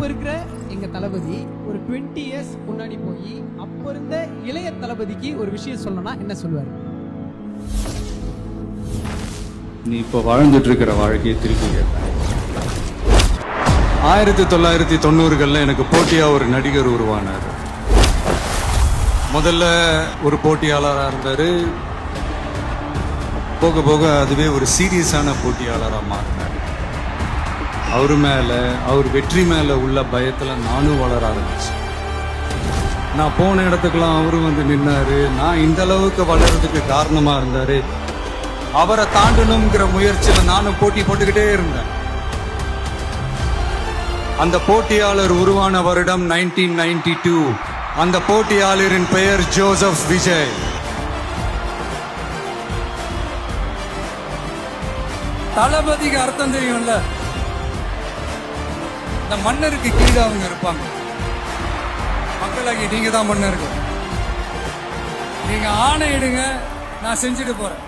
இப்ப இருக்கிற எங்க தளபதி ஒரு 20 இயர்ஸ் முன்னாடி போய் அப்ப இருந்த இளைய தளபதிக்கு ஒரு விஷயம் சொல்லணும்னா என்ன சொல்லுவாரு? நீ இப்போ வாழ்ந்துட்டு இருக்கிற வாழ்க்கையை திருப்பி கேட்பேன். 1990களில் எனக்கு போட்டியா ஒரு நடிகர் உருவானார். முதல்ல ஒரு போட்டியாளராக இருந்தார். போக போக அதுவே ஒரு சீரியஸான போட்டியாளராக மாறினார். அவர் வெற்றி மேல உள்ள பயத்துல நானும் வளர ஆரம்பிச்சேன். நான் போன இடத்துக்கெல்லாம் அவரும் வந்து நின்னாரு. நான் இந்த அளவுக்கு வளர்றதுக்கு காரணமா இருந்தாரு. அவரை தாண்டணுங்கிற முயற்சியில நானும் போட்டி போட்டுக்கிட்டே இருந்தேன். அந்த போட்டியாளர் உருவான வருடம் 1992. அந்த போட்டியாளரின் பெயர் ஜோசப் விஜய். தளபதிக்கு அர்த்தம் தெரியும்ல, இந்த மன்னருக்கு கீழே அவங்க இருப்பாங்க. மக்களாகி நீங்க தான் மன்னர்கள். நீங்க ஆணையிடுங்க, நான் செஞ்சுட்டு போறேன்.